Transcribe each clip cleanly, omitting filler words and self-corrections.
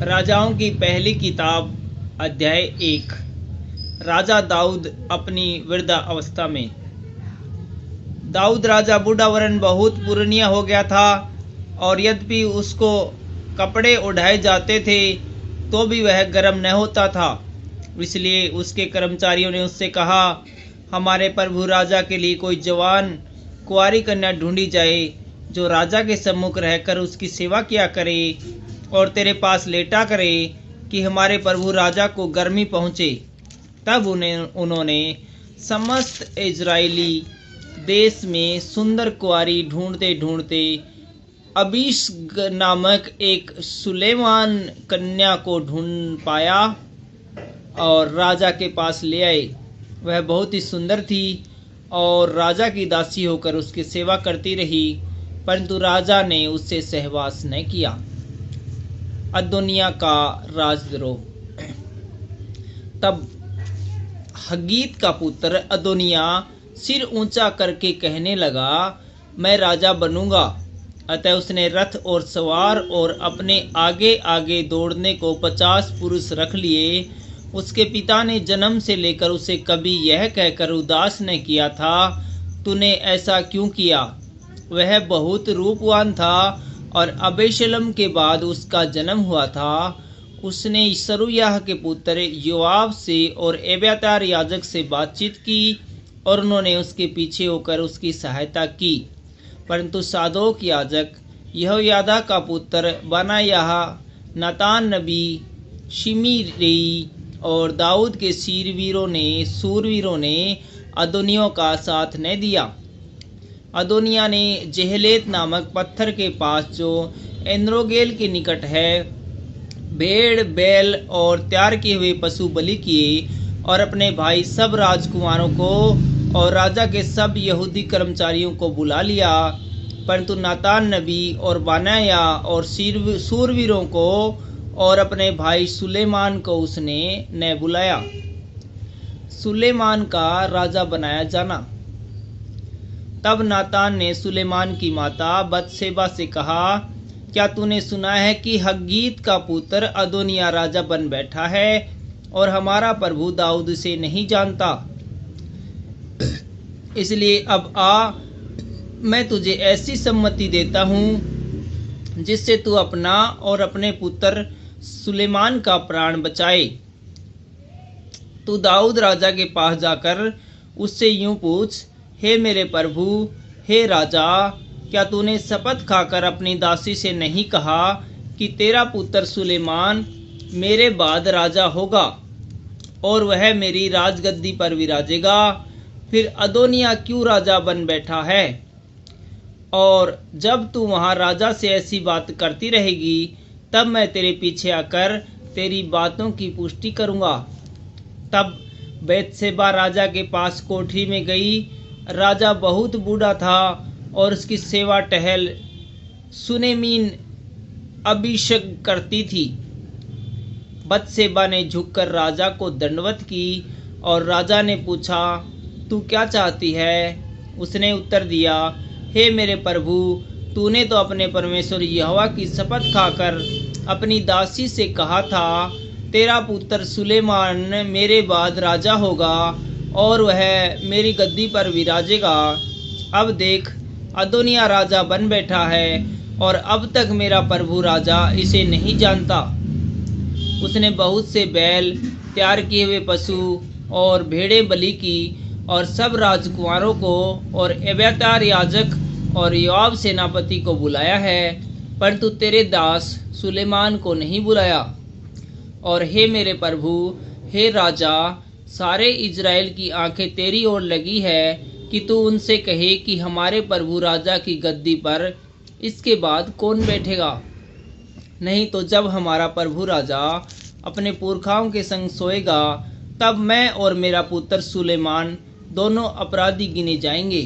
राजाओं की पहली किताब अध्याय 1। राजा दाऊद अपनी वृद्धा अवस्था में। दाऊद राजा बूढ़ा वरन बहुत पुरनिया हो गया था, और यद्यपि उसको कपड़े उड़ाए जाते थे तो भी वह गर्म न होता था। इसलिए उसके कर्मचारियों ने उससे कहा, हमारे प्रभु राजा के लिए कोई जवान कुंवारी कन्या ढूंढी जाए, जो राजा के सम्मुख रहकर उसकी सेवा किया करे और तेरे पास लेटा करे, कि हमारे प्रभु राजा को गर्मी पहुँचे। तब उन्होंने समस्त इजरायली देश में सुंदर कुंवारी ढूंढते ढूंढते अबीश नामक एक सुलेमान कन्या को ढूंढ पाया और राजा के पास ले आए। वह बहुत ही सुंदर थी और राजा की दासी होकर उसकी सेवा करती रही, परंतु राजा ने उससे सहवास न किया। अदोनिया का राजद्रोह। तब हग्गीत का पुत्र अदोनिया सिर ऊंचा करके कहने लगा, मैं राजा बनूंगा। अतः उसने रथ और सवार और अपने आगे आगे दौड़ने को 50 पुरुष रख लिए। उसके पिता ने जन्म से लेकर उसे कभी यह कहकर उदास न किया था, तूने ऐसा क्यों किया। वह बहुत रूपवान था और अबेशलोम के बाद उसका जन्म हुआ था। उसने सरूयाह के पुत्र योआब से और एब्यातार याजक से बातचीत की और उन्होंने उसके पीछे होकर उसकी सहायता की। परंतु सादोक याजक, यहोयादा का पुत्र बनायाह, नातान नबी, शिमी और दाऊद के सूरवीरों ने अदोनिया का साथ न दिया। अदोनिया ने जेहलेत नामक पत्थर के पास, जो एनरोगेल के निकट है, भेड़ बैल और तैयार किए हुए पशु बलि किए और अपने भाई सब राजकुमारों को और राजा के सब यहूदी कर्मचारियों को बुला लिया। परंतु नातान नबी और बनायाह और सूरवीरों को और अपने भाई सुलेमान को उसने न बुलाया। सुलेमान का राजा बनाया जाना। तब नातान ने सुलेमान की माता बतशेबा से कहा, क्या तूने सुना है कि हग्गीत का पुत्र अदोनिया राजा बन बैठा है और हमारा प्रभु दाऊद उसे नहीं जानता। इसलिए अब आ, मैं तुझे ऐसी सम्मति देता हूँ जिससे तू अपना और अपने पुत्र सुलेमान का प्राण बचाए। तू दाऊद राजा के पास जाकर उससे यूं पूछ, हे मेरे प्रभु, हे राजा, क्या तूने शपथ खाकर अपनी दासी से नहीं कहा कि तेरा पुत्र सुलेमान मेरे बाद राजा होगा और वह मेरी राजगद्दी पर विराजेगा। फिर अदोनिया क्यों राजा बन बैठा है? और जब तू वहाँ राजा से ऐसी बात करती रहेगी, तब मैं तेरे पीछे आकर तेरी बातों की पुष्टि करूँगा। तब बेतशेबा राजा के पास कोठरी में गई। राजा बहुत बूढ़ा था और उसकी सेवा टहल सुनेमीन अबीशग करती थी। बतशेबा ने झुककर राजा को दंडवत की और राजा ने पूछा, तू क्या चाहती है? उसने उत्तर दिया, हे मेरे प्रभु, तूने तो अपने परमेश्वर यहोवा की शपथ खाकर अपनी दासी से कहा था, तेरा पुत्र सुलेमान मेरे बाद राजा होगा और वह मेरी गद्दी पर विराजेगा। अब देख, अदोनिया राजा बन बैठा है और अब तक मेरा प्रभु राजा इसे नहीं जानता। उसने बहुत से बैल, तैयार किए हुए पशु और भेड़ें बलि की और सब राजकुमारों को और एब्यातार याजक और योआब सेनापति को बुलाया है, परंतु तेरे दास सुलेमान को नहीं बुलाया। और हे मेरे प्रभु, हे राजा, सारे इजराइल की आंखें तेरी ओर लगी है कि तू उनसे कहे कि हमारे प्रभु राजा की गद्दी पर इसके बाद कौन बैठेगा। नहीं तो जब हमारा प्रभु राजा अपने पुरखाओं के संग सोएगा, तब मैं और मेरा पुत्र सुलेमान दोनों अपराधी गिने जाएंगे।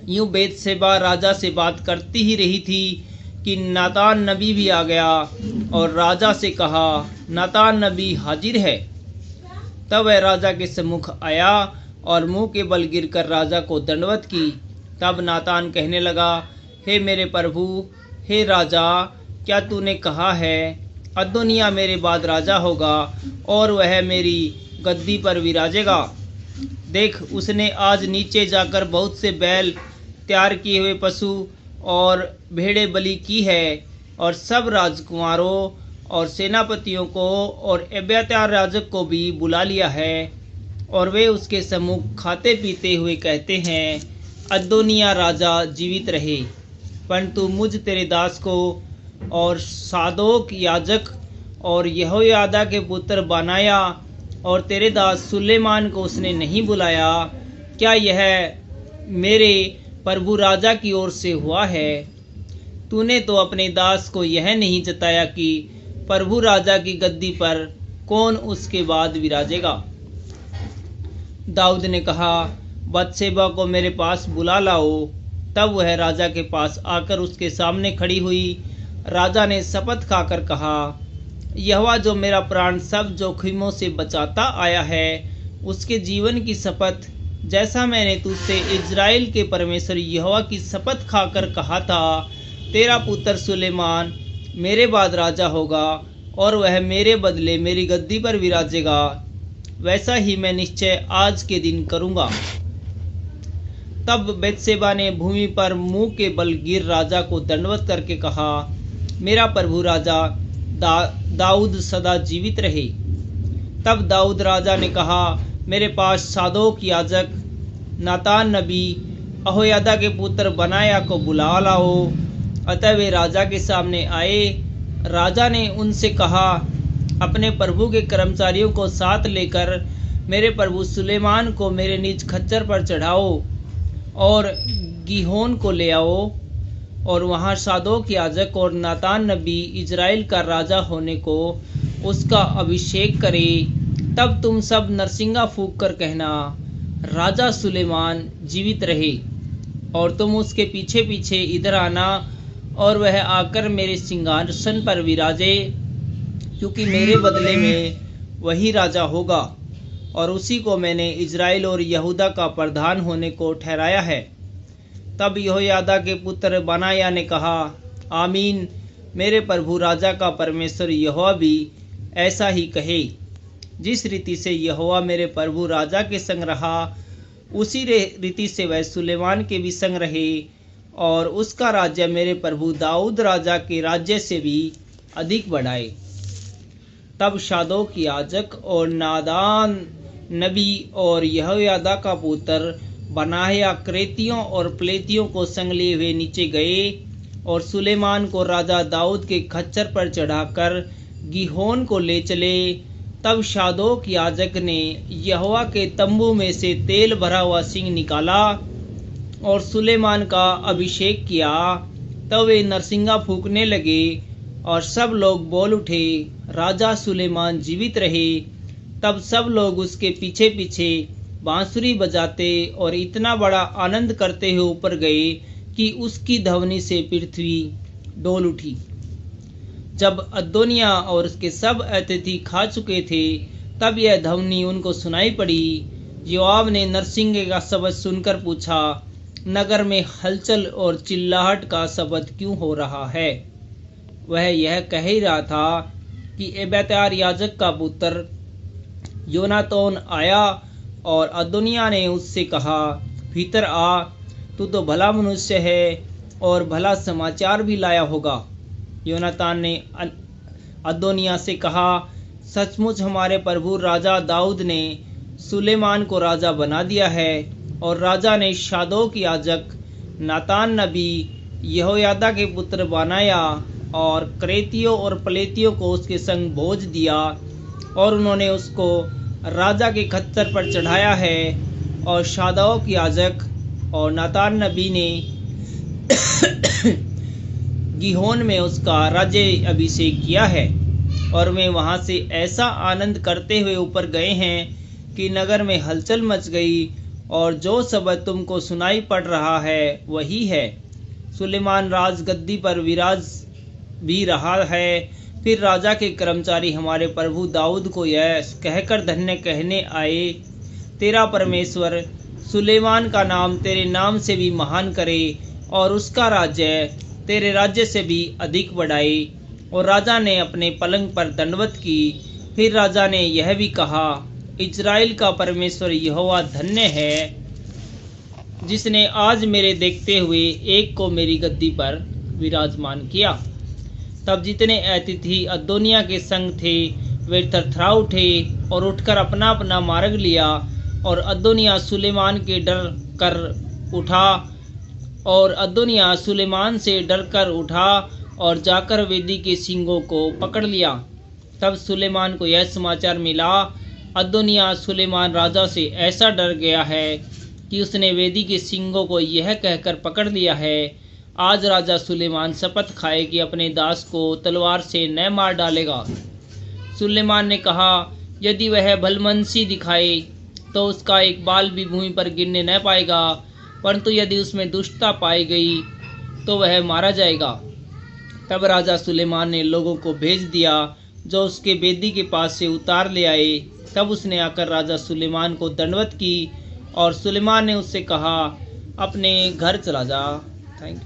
यूं बेतशेबा राजा से बात करती ही रही थी कि नातान नबी भी आ गया और राजा से कहा, नातान नबी हाजिर है। तब वह राजा के सम्मुख आया और मुंह के बल गिरकर राजा को दंडवत की। तब नातान कहने लगा, हे मेरे प्रभु, हे राजा, क्या तूने कहा है? अदोनिया मेरे बाद राजा होगा और वह मेरी गद्दी पर विराजेगा। देख, उसने आज नीचे जाकर बहुत से बैल, तैयार किए हुए पशु और भेड़ें बलि की है, और सब राजकुमारों और सेनापतियों को और एब्यातार याजक को भी बुला लिया है, और वे उसके सम्मुख खाते पीते हुए कहते हैं, अदोनिया राजा जीवित रहे। परंतु मुझ तेरे दास को और सादोक याजक और यहोयादा के पुत्र बनाया और तेरे दास सुलेमान को उसने नहीं बुलाया। क्या यह मेरे प्रभु राजा की ओर से हुआ है? तूने तो अपने दास को यह नहीं जताया कि प्रभु राजा की गद्दी पर कौन उसके बाद विराजेगा। दाऊद ने कहा, बतशेबा को मेरे पास बुला लाओ। तब वह राजा के पास आकर उसके सामने खड़ी हुई। राजा ने शपथ खाकर कहा, यहोवा जो मेरा प्राण सब जोखिमों से बचाता आया है, उसके जीवन की शपथ, जैसा मैंने तुझसे इज़राइल के परमेश्वर यहोवा की शपथ खाकर कहा था, तेरा पुत्र सुलेमान मेरे बाद राजा होगा और वह मेरे बदले मेरी गद्दी पर विराजेगा, वैसा ही मैं निश्चय आज के दिन करूँगा। तब बतशेबा ने भूमि पर मुंह के बल गिर राजा को दंडवत करके कहा, मेरा प्रभु राजा दाऊद सदा जीवित रहे। तब दाऊद राजा ने कहा, मेरे पास सादोक याजक, नातान नबी, यहोयादा के पुत्र बनाया को बुला लाओ। अतः वे राजा के सामने आए। राजा ने उनसे कहा, अपने प्रभु के कर्मचारियों को साथ लेकर मेरे प्रभु सुलेमान को मेरे निज खच्चर पर चढ़ाओ और गीहोन को ले आओ, और वहाँ सादोक याजक और नातान नबी इज़राइल का राजा होने को उसका अभिषेक करे। तब तुम सब नरसिंगा फूंक कर कहना, राजा सुलेमान जीवित रहे, और तुम उसके पीछे पीछे इधर आना और वह आकर मेरे सिंहासन पर विराजे, क्योंकि मेरे बदले में वही राजा होगा और उसी को मैंने इज़राइल और यहूदा का प्रधान होने को ठहराया है। तब यहोयादा के पुत्र बनाया ने कहा, आमीन। मेरे प्रभु राजा का परमेश्वर यहोवा भी ऐसा ही कहे। जिस रीति से यहोवा मेरे प्रभु राजा के संग रहा, उसी रीति से वह सुलेमान के भी संग रहे, और उसका राज्य मेरे प्रभु दाऊद राजा के राज्य से भी अधिक बढ़ाए। तब सादोक याजक और नादान नबी और यहोयादा का पुत्र बनाया क्रेतियों और प्लेतियों को संग लिए हुए नीचे गए और सुलेमान को राजा दाऊद के खच्चर पर चढ़ाकर गीहोन को ले चले। तब सादोक याजक ने यहोवा के तंबू में से तेल भरा हुआ सिंह निकाला और सुलेमान का अभिषेक किया। तब वे नरसिंगा फूंकने लगे और सब लोग बोल उठे, राजा सुलेमान जीवित रहे। तब सब लोग उसके पीछे पीछे बांसुरी बजाते और इतना बड़ा आनंद करते हुए ऊपर गए कि उसकी ध्वनि से पृथ्वी डोल उठी। जब अदोनिया और उसके सब अतिथि खा चुके थे, तब यह ध्वनि उनको सुनाई पड़ी। योआब ने नरसिंगे का शब्द सुनकर पूछा, नगर में हलचल और चिल्लाहट का शब्द क्यों हो रहा है? वह यह कह ही रहा था कि एब्यातार याजक का पुत्र योनातान आया, और अदोनिया ने उससे कहा, भीतर आ, तू तो भला मनुष्य है और भला समाचार भी लाया होगा। योनातान ने अदोनिया से कहा, सचमुच हमारे प्रभु राजा दाऊद ने सुलेमान को राजा बना दिया है, और राजा ने सादोक याजक, नातान नबी, यहोयादा के पुत्र बनाया और क्रेतियों और प्लेतियों को उसके संग भोज दिया, और उन्होंने उसको राजा के खच्चर पर चढ़ाया है। और सादोक याजक और नातान नबी ने गीहोन में उसका राज्य अभिषेक किया है, और वे वहाँ से ऐसा आनंद करते हुए ऊपर गए हैं कि नगर में हलचल मच गई, और जो शब्द तुमको सुनाई पड़ रहा है वही है। सुलेमान राजगद्दी पर विराज भी रहा है। फिर राजा के कर्मचारी हमारे प्रभु दाऊद को यह कहकर धन्य कहने आए, तेरा परमेश्वर सुलेमान का नाम तेरे नाम से भी महान करे, और उसका राज्य तेरे राज्य से भी अधिक बढ़ाए, और राजा ने अपने पलंग पर दंडवत की। फिर राजा ने यह भी कहा, इज़राइल का परमेश्वर यहोवा धन्य है, जिसने आज मेरे देखते हुए एक को मेरी गद्दी पर विराजमान किया। तब जितने अतिथि अदोनिया के संग थे वे थरथरा उठे और उठकर अपना अपना मार्ग लिया। और अदोनिया सुलेमान से डर कर उठा और जाकर वेदी के सींगों को पकड़ लिया। तब सुलेमान को यह समाचार मिला, अदोनिया सुलेमान राजा से ऐसा डर गया है कि उसने वेदी के सींगों को यह कहकर पकड़ लिया है, आज राजा सुलेमान शपथ खाए कि अपने दास को तलवार से न मार डालेगा। सुलेमान ने कहा, यदि वह भलमनसी दिखाए तो उसका एक बाल भी भूमि पर गिरने न पाएगा, परंतु यदि उसमें दुष्टता पाई गई तो वह मारा जाएगा। तब राजा सुलेमान ने लोगों को भेज दिया जो उसके वेदी के पास से उतार ले आए। तब उसने आकर राजा सुलेमान को दंडवत की और सुलेमान ने उससे कहा, अपने घर चला जा। Thank you.